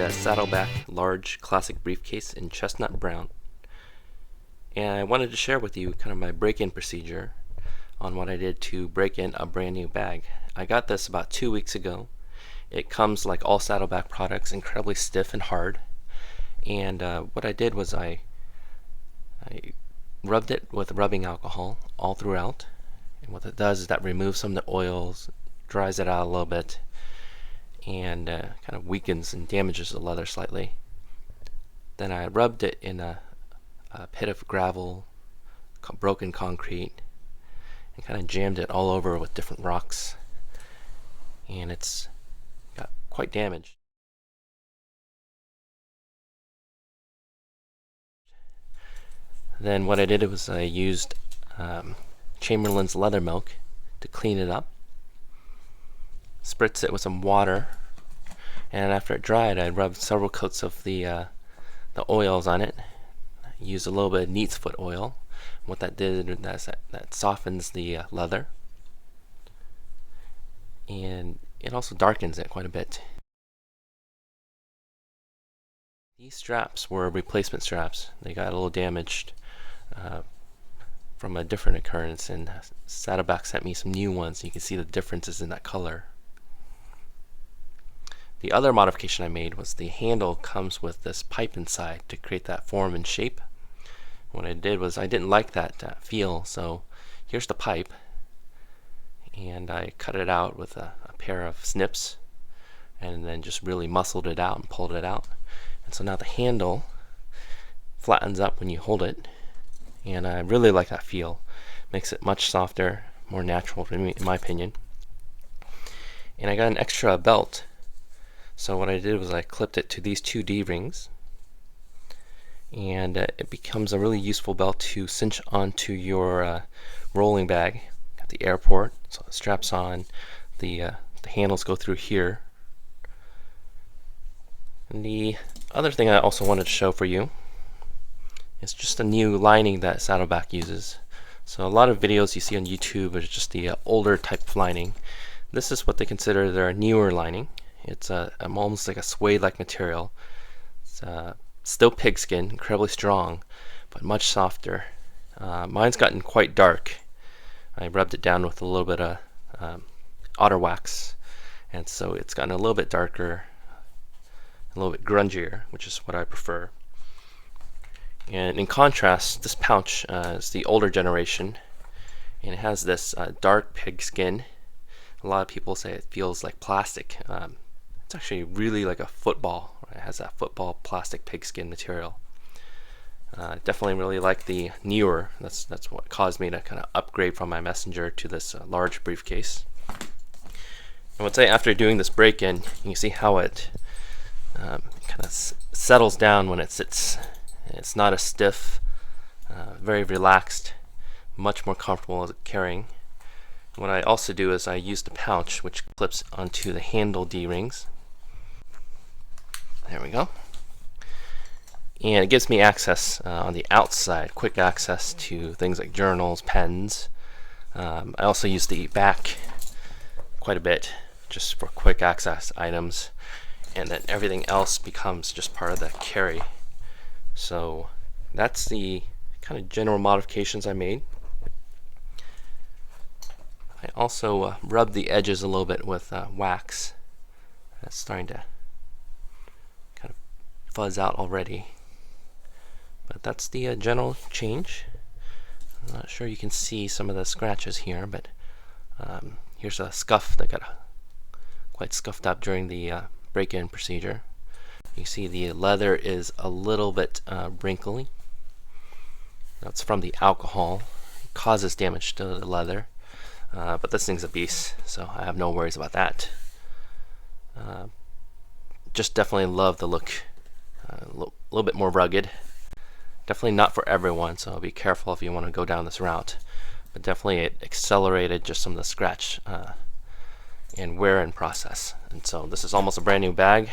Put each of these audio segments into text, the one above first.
a Saddleback large classic briefcase in chestnut brown, and I wanted to share with you kind of my break-in procedure on what I did to break in a brand new bag. I got this about 2 weeks ago. It comes, like all Saddleback products, incredibly stiff and hard, and what I did was I rubbed it with rubbing alcohol all throughout, and what it does is that removes some of the oils, dries it out a little bit, and kind of weakens and damages the leather slightly. Then I rubbed it in a pit of gravel, broken concrete, and kind of jammed it all over with different rocks, and it's got quite damaged. Then what I did was I used Chamberlain's leather milk to clean it up, spritz it with some water, and after it dried I rubbed several coats of the oils on it. I used a little bit of neat's foot oil. What that did is that softens the leather, and it also darkens it quite a bit. These straps were replacement straps. They got a little damaged from a different occurrence, and Saddleback sent me some new ones. You can see the differences in that color. The other modification I made was the handle comes with this pipe inside to create that form and shape. What I did was I didn't like that feel, so here's the pipe, and I cut it out with a pair of snips and then just really muscled it out and pulled it out. And so now the handle flattens up when you hold it, and I really like that feel. Makes it much softer, more natural for me, in my opinion. And I got an extra belt. So what I did was I clipped it to these two D-rings, and it becomes a really useful belt to cinch onto your rolling bag at the airport. So it straps on, the handles go through here. And the other thing I also wanted to show for you is just a new lining that Saddleback uses. So a lot of videos you see on YouTube are just the older type of lining. This is what they consider their newer lining. It's almost like a suede-like material. It's still pigskin, incredibly strong, but much softer. Mine's gotten quite dark. I rubbed it down with a little bit of otter wax, and so it's gotten a little bit darker, a little bit grungier, which is what I prefer. And in contrast, this pouch is the older generation, and it has this dark pigskin. A lot of people say it feels like plastic. It's actually really like a football. It has that football plastic pigskin material. Definitely really like the newer. That's what caused me to kind of upgrade from my Messenger to this large briefcase. I would say after doing this break-in, you can see how it kind of settles down when it sits. It's not as stiff, very relaxed, much more comfortable carrying. What I also do is I use the pouch, which clips onto the handle D-rings. There we go. And it gives me access on the outside, quick access to things like journals, pens. I also use the back quite a bit just for quick access items, and then everything else becomes just part of the carry. So that's the kind of general modifications I made. I also rubbed the edges a little bit with wax. That's starting to kind of fuzz out already. But that's the general change. I'm not sure you can see some of the scratches here, but here's a scuff that got quite scuffed up during the break-in procedure. You see the leather is a little bit wrinkly. That's from the alcohol. It causes damage to the leather. But this thing's a beast, so I have no worries about that. Just definitely love the look. A little bit more rugged. Definitely not for everyone, so be careful if you want to go down this route. But definitely it accelerated just some of the scratch and wear in process. And so this is almost a brand new bag,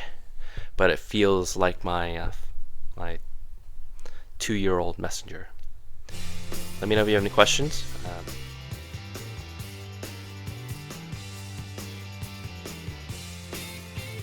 but it feels like my 2-year-old Messenger. Let me know if you have any questions.